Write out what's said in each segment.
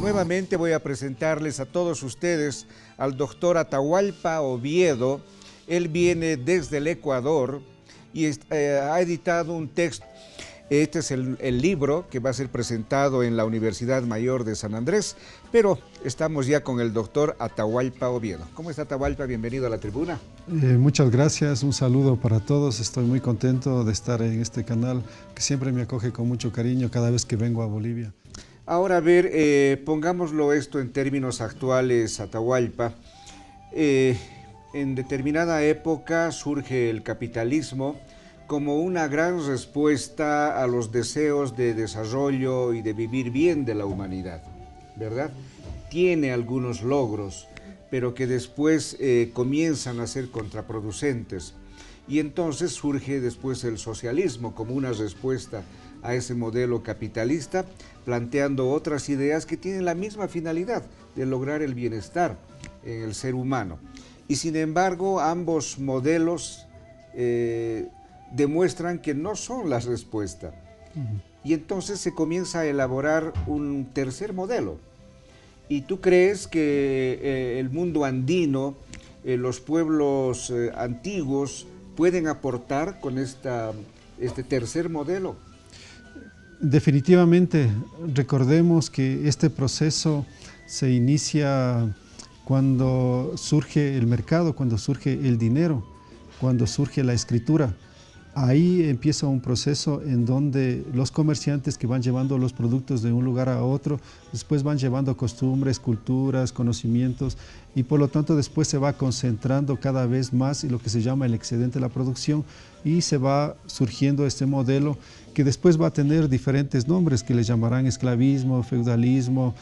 Nuevamente voy a presentarles a todos ustedes al doctor Atahualpa Oviedo. Él viene desde el Ecuador y ha editado un texto. Este es el libro que va a ser presentado en la Universidad Mayor de San Andrés, pero estamos ya con el doctor Atahualpa Oviedo. ¿Cómo está, Atahualpa? Bienvenido a la tribuna. Muchas gracias, un saludo para todos. Estoy muy contento de estar en este canal que siempre me acoge con mucho cariño cada vez que vengo a Bolivia. Ahora, a ver, pongámoslo esto en términos actuales, Atahualpa. En determinada época surge el capitalismo como una gran respuesta a los deseos de desarrollo y de vivir bien de la humanidad, ¿verdad? Tiene algunos logros, pero que después comienzan a ser contraproducentes. Y entonces surge después el socialismo como una respuesta a ese modelo capitalista, planteando otras ideas que tienen la misma finalidad de lograr el bienestar en el ser humano. Y sin embargo, ambos modelos demuestran que no son la respuesta. Y entonces se comienza a elaborar un tercer modelo. ¿Y tú crees que el mundo andino, los pueblos antiguos, pueden aportar con este tercer modelo? Definitivamente, recordemos que este proceso se inicia cuando surge el mercado, cuando surge el dinero, cuando surge la escritura. Ahí empieza un proceso en donde los comerciantes que van llevando los productos de un lugar a otro, después van llevando costumbres, culturas, conocimientos, y por lo tanto después se va concentrando cada vez más en lo que se llama el excedente de la producción, y se va surgiendo este modelo que después va a tener diferentes nombres que le llamarán esclavismo, feudalismo,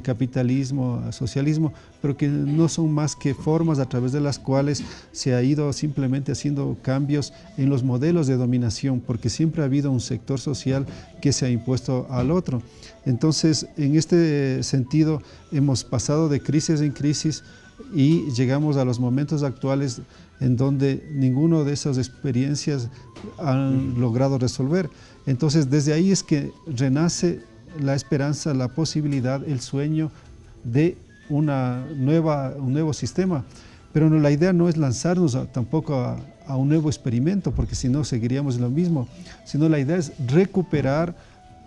capitalismo, socialismo, pero que no son más que formas a través de las cuales se ha ido simplemente haciendo cambios en los modelos de dominación, porque siempre ha habido un sector social que se ha impuesto al otro. Entonces, en este sentido, hemos pasado de crisis en crisis y llegamos a los momentos actuales en donde ninguna de esas experiencias han logrado resolver. Entonces, desde ahí es que renace la esperanza, la posibilidad, el sueño de un nuevo sistema. Pero no, la idea no es lanzarnos tampoco a un nuevo experimento, porque si no seguiríamos lo mismo, sino la idea es recuperar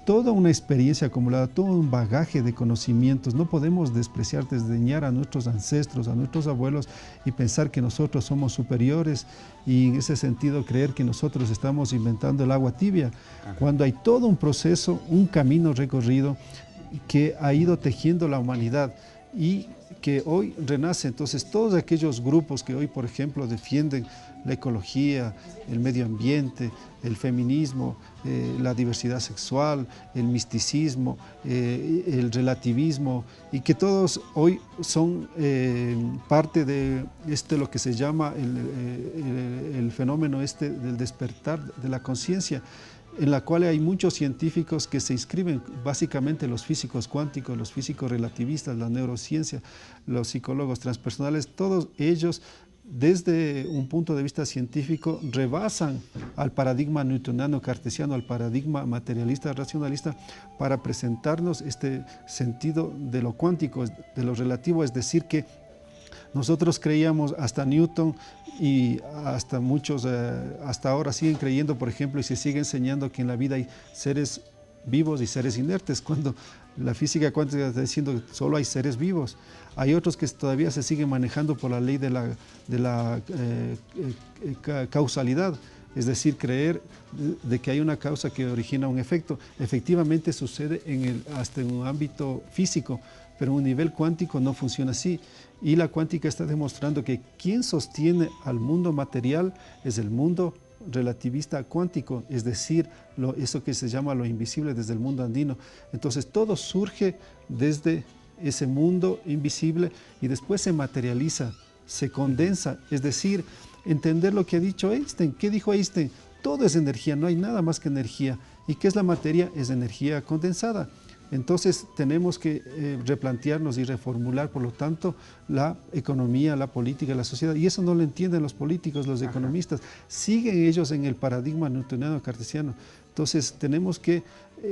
toda una experiencia acumulada, todo un bagaje de conocimientos. No podemos despreciar, desdeñar a nuestros ancestros, a nuestros abuelos y pensar que nosotros somos superiores y en ese sentido creer que nosotros estamos inventando el agua tibia, cuando hay todo un proceso, un camino recorrido que ha ido tejiendo la humanidad y que hoy renace. Entonces todos aquellos grupos que hoy, por ejemplo, defienden la ecología, el medio ambiente, el feminismo, la diversidad sexual, el misticismo, el relativismo, y que todos hoy son parte de lo que se llama el fenómeno del despertar de la conciencia, en la cual hay muchos científicos que se inscriben, básicamente los físicos cuánticos, los físicos relativistas, la neurociencia, los psicólogos transpersonales, todos ellos desde un punto de vista científico rebasan al paradigma newtoniano cartesiano, al paradigma materialista racionalista, para presentarnos este sentido de lo cuántico, de lo relativo, es decir que nosotros creíamos, hasta Newton y hasta muchos, hasta ahora siguen creyendo, por ejemplo, y se sigue enseñando que en la vida hay seres vivos y seres inertes, cuando la física cuántica está diciendo que solo hay seres vivos. Hay otros que todavía se siguen manejando por la ley de la causalidad, es decir, creer de que hay una causa que origina un efecto. Efectivamente sucede hasta en un ámbito físico, pero en un nivel cuántico no funciona así. Y la cuántica está demostrando que quien sostiene al mundo material es el mundo relativista cuántico, es decir, eso que se llama lo invisible desde el mundo andino. Entonces todo surge desde ese mundo invisible y después se materializa, se condensa, es decir, entender lo que ha dicho Einstein. ¿Qué dijo Einstein? Todo es energía, no hay nada más que energía. ¿Y qué es la materia? Es energía condensada. Entonces tenemos que replantearnos y reformular, por lo tanto, la economía, la política, la sociedad. Y eso no lo entienden los políticos, los economistas. Siguen ellos en el paradigma newtoniano cartesiano. Entonces tenemos que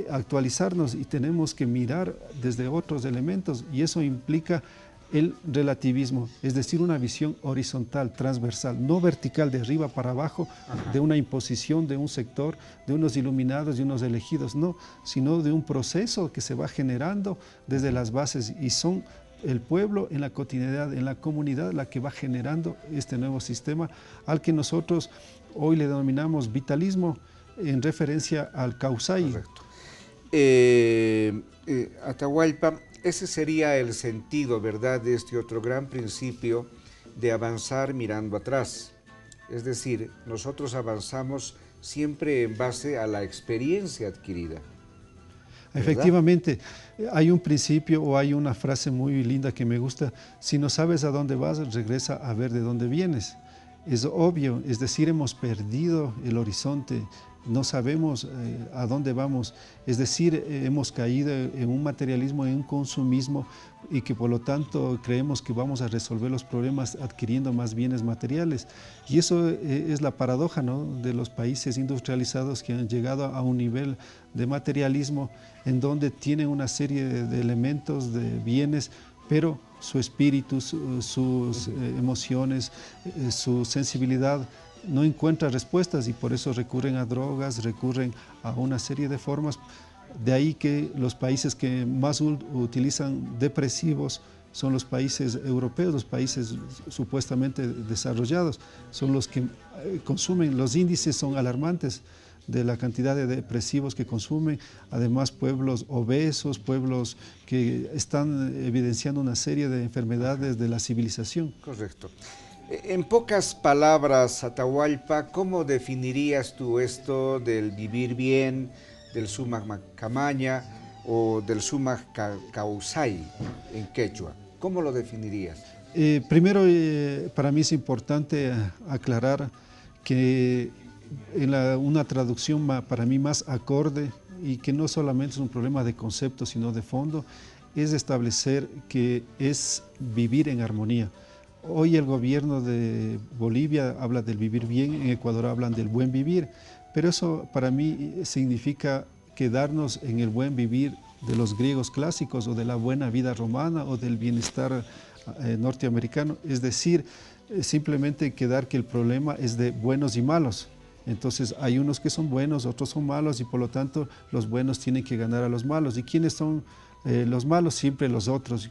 actualizarnos y tenemos que mirar desde otros elementos, y eso implica el relativismo, es decir, una visión horizontal, transversal, no vertical de arriba para abajo, de una imposición de un sector, de unos iluminados y unos elegidos, no, sino de un proceso que se va generando desde las bases, y son el pueblo en la cotidianidad, en la comunidad, la que va generando este nuevo sistema al que nosotros hoy le denominamos vitalismo, en referencia al Kausai. Correcto. Atahualpa, ese sería el sentido, ¿verdad?, de este otro gran principio de avanzar mirando atrás. Es decir, nosotros avanzamos siempre en base a la experiencia adquirida, ¿verdad? Efectivamente, hay un principio o hay una frase muy linda que me gusta: si no sabes a dónde vas, regresa a ver de dónde vienes. Es obvio, es decir, hemos perdido el horizonte, no sabemos a dónde vamos, es decir, hemos caído en un materialismo, en un consumismo, y que por lo tanto creemos que vamos a resolver los problemas adquiriendo más bienes materiales. Y eso es la paradoja, ¿no?, de los países industrializados que han llegado a un nivel de materialismo en donde tienen una serie de elementos, de bienes, pero su espíritu, sus emociones, su sensibilidad no encuentra respuestas, y por eso recurren a drogas, recurren a una serie de formas. De ahí que los países que más utilizan depresivos son los países europeos, los países supuestamente desarrollados, son los que consumen. Los índices son alarmantes de la cantidad de depresivos que consumen, además pueblos obesos, pueblos que están evidenciando una serie de enfermedades de la civilización. Correcto. En pocas palabras, Atahualpa, ¿cómo definirías tú esto del vivir bien, del Sumak Camaña o del Sumak Kausai en quechua? ¿Cómo lo definirías? Primero, para mí es importante aclarar que una traducción para mí más acorde, y que no solamente es un problema de concepto sino de fondo, es establecer que es vivir en armonía. Hoy el gobierno de Bolivia habla del vivir bien, en Ecuador hablan del buen vivir, pero eso para mí significa quedarnos en el buen vivir de los griegos clásicos, o de la buena vida romana, o del bienestar norteamericano, es decir, simplemente quedar que el problema es de buenos y malos. Entonces hay unos que son buenos, otros son malos, y por lo tanto los buenos tienen que ganar a los malos. ¿Y quiénes son los malos? Siempre los otros.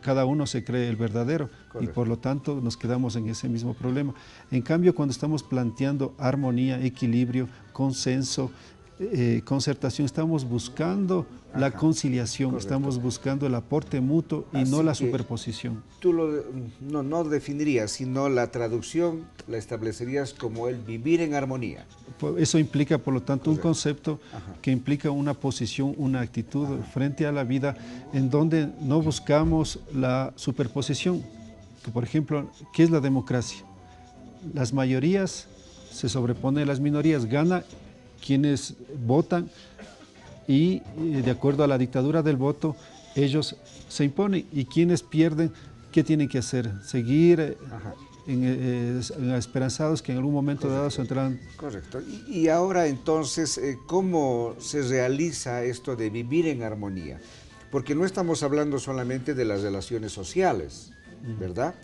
Cada uno se cree el verdadero. Correcto. Y por lo tanto nos quedamos en ese mismo problema. En cambio, cuando estamos planteando armonía, equilibrio, consenso, concertación, estamos buscando la conciliación, correcto, estamos buscando el aporte mutuo y no la superposición. Tú no definirías, sino la traducción la establecerías como el vivir en armonía. Eso implica, por lo tanto, correcto, un concepto que implica una posición, una actitud frente a la vida en donde no buscamos la superposición. Que, por ejemplo, ¿qué es la democracia? Las mayorías se sobreponen a las minorías, gana quienes votan, y de acuerdo a la dictadura del voto, ellos se imponen. Y quienes pierden, ¿qué tienen que hacer? Seguir esperanzados que en algún momento dado se entrarán. Correcto. Y ahora entonces, ¿cómo se realiza esto de vivir en armonía? Porque no estamos hablando solamente de las relaciones sociales, ¿verdad?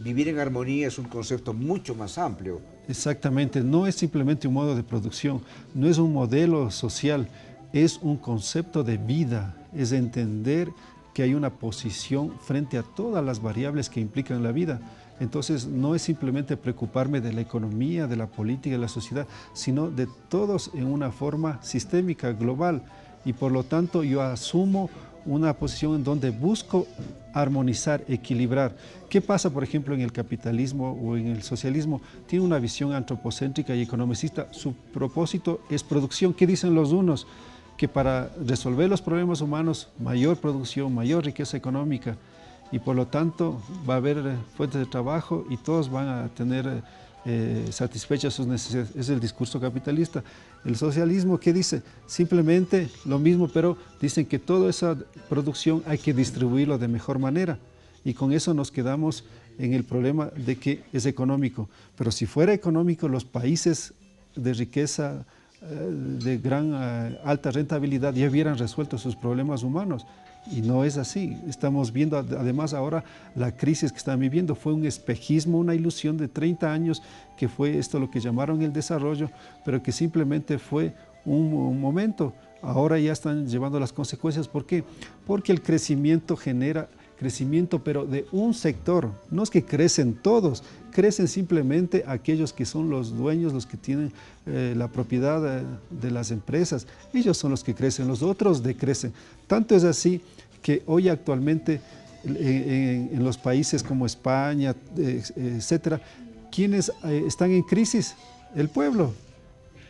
Vivir en armonía es un concepto mucho más amplio. Exactamente, no es simplemente un modo de producción, no es un modelo social, es un concepto de vida, es entender que hay una posición frente a todas las variables que implican la vida. Entonces no es simplemente preocuparme de la economía, de la política, de la sociedad, sino de todos en una forma sistémica, global, y por lo tanto yo asumo una posición en donde busco armonizar, equilibrar. ¿Qué pasa, por ejemplo, en el capitalismo o en el socialismo? Tiene una visión antropocéntrica y economicista. Su propósito es producción. ¿Qué dicen los unos? Que para resolver los problemas humanos, mayor producción, mayor riqueza económica, y por lo tanto va a haber fuentes de trabajo y todos van a tener satisfechas sus necesidades. Es el discurso capitalista. El socialismo, ¿qué dice? Simplemente lo mismo, pero dicen que toda esa producción hay que distribuirlo de mejor manera, y con eso nos quedamos en el problema de que es económico. Pero si fuera económico, los países de riqueza de gran alta rentabilidad ya hubieran resuelto sus problemas humanos. Y no es así. Estamos viendo, además ahora, la crisis que están viviendo fue un espejismo, una ilusión de 30 años, que fue esto lo que llamaron el desarrollo, pero que simplemente fue un momento. Ahora ya están llevando las consecuencias. ¿Por qué? Porque el crecimiento genera crecimiento, pero de un sector. No es que crecen todos, crecen simplemente aquellos que son los dueños, los que tienen la propiedad de las empresas. Ellos son los que crecen, los otros decrecen. Tanto es así que hoy actualmente en los países como España, etcétera, ¿quiénes están en crisis? El pueblo.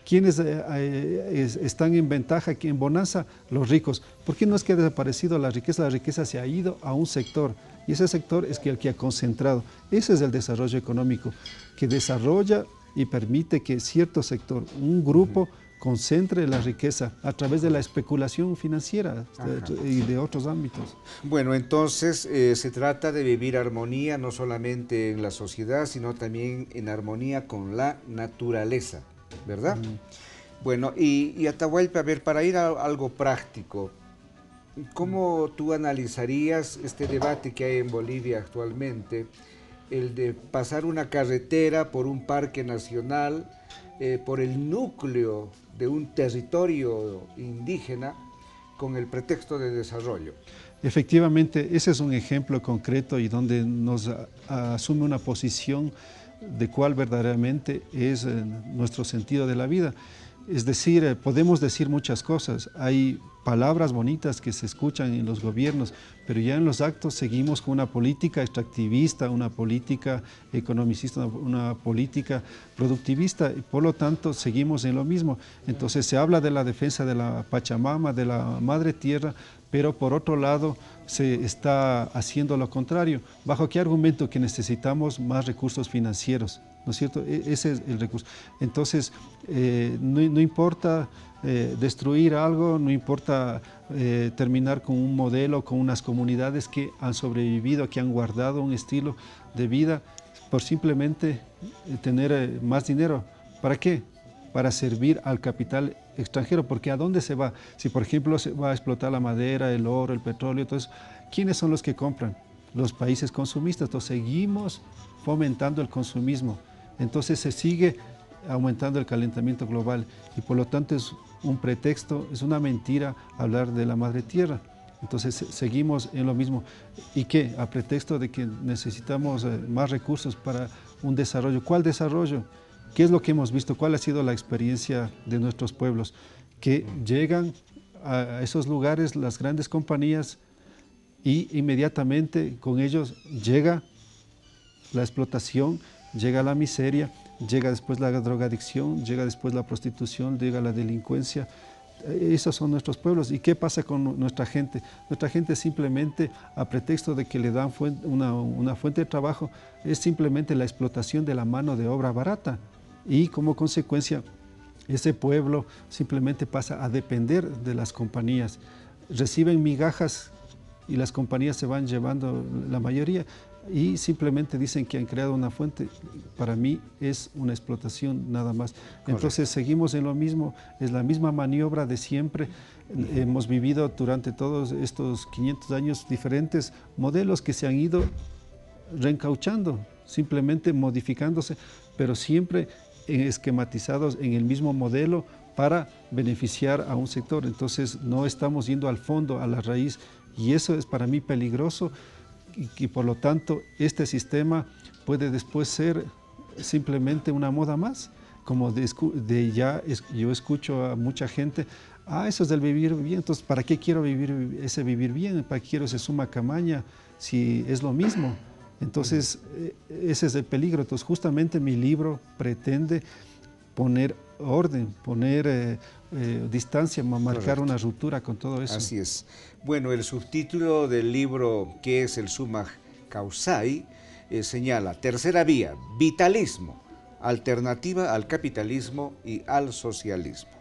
¿Quiénes están en ventaja, en bonanza? Los ricos. ¿Por qué no es que ha desaparecido la riqueza? La riqueza se ha ido a un sector y ese sector es el que ha concentrado. Ese es el desarrollo económico, que desarrolla y permite que cierto sector, un grupo, concentre la riqueza a través de la especulación financiera y de otros ámbitos. Bueno, entonces se trata de vivir armonía no solamente en la sociedad, sino también en armonía con la naturaleza, ¿verdad? Bueno, y Atahualpa, a ver, para ir a algo práctico, ¿cómo tú analizarías este debate que hay en Bolivia actualmente, el de pasar una carretera por un parque nacional, por el núcleo de un territorio indígena, con el pretexto de desarrollo? Efectivamente, ese es un ejemplo concreto y donde nos asume una posición de cuál verdaderamente es nuestro sentido de la vida. Es decir, podemos decir muchas cosas, hay palabras bonitas que se escuchan en los gobiernos, pero ya en los actos seguimos con una política extractivista, una política economicista, una política productivista, y por lo tanto seguimos en lo mismo. Entonces se habla de la defensa de la Pachamama, de la Madre Tierra, pero por otro lado se está haciendo lo contrario. ¿Bajo qué argumento? Que necesitamos más recursos financieros, ¿no es cierto? Ese es el recurso. Entonces, no importa destruir algo, no importa terminar con un modelo, con unas comunidades que han sobrevivido, que han guardado un estilo de vida, por simplemente tener más dinero. ¿Para qué? Para servir al capital extranjero, porque ¿a dónde se va? Si por ejemplo se va a explotar la madera, el oro, el petróleo, entonces, ¿quiénes son los que compran? Los países consumistas. Entonces seguimos fomentando el consumismo, entonces se sigue aumentando el calentamiento global y por lo tanto es un pretexto, es una mentira hablar de la madre tierra. Entonces seguimos en lo mismo. ¿Y qué? A pretexto de que necesitamos más recursos para un desarrollo. ¿Cuál desarrollo? ¿Qué es lo que hemos visto? ¿Cuál ha sido la experiencia de nuestros pueblos? Que llegan a esos lugares las grandes compañías y inmediatamente con ellos llega la explotación, llega la miseria, llega después la drogadicción, llega después la prostitución, llega la delincuencia. Esos son nuestros pueblos. ¿Y qué pasa con nuestra gente? Nuestra gente simplemente, a pretexto de que le dan una fuente de trabajo, es simplemente la explotación de la mano de obra barata. Y como consecuencia, ese pueblo simplemente pasa a depender de las compañías. Reciben migajas y las compañías se van llevando la mayoría y simplemente dicen que han creado una fuente. Para mí es una explotación nada más. Correcto. Entonces seguimos en lo mismo, es la misma maniobra de siempre. Hemos vivido durante todos estos 500 años diferentes modelos que se han ido reencauchando, simplemente modificándose, pero siempre esquematizados en el mismo modelo para beneficiar a un sector. Entonces no estamos yendo al fondo, a la raíz, y eso es para mí peligroso y por lo tanto este sistema puede después ser simplemente una moda más, como yo escucho a mucha gente, eso es del vivir bien, entonces ¿para qué quiero vivir ese vivir bien? ¿Para qué quiero ese suma camaña si es lo mismo? Entonces ese es el peligro. Entonces justamente mi libro pretende poner orden, poner distancia, marcar Correcto. Una ruptura con todo eso. Así es. Bueno, el subtítulo del libro, que es el Summa Causai, señala: tercera vía, vitalismo, alternativa al capitalismo y al socialismo.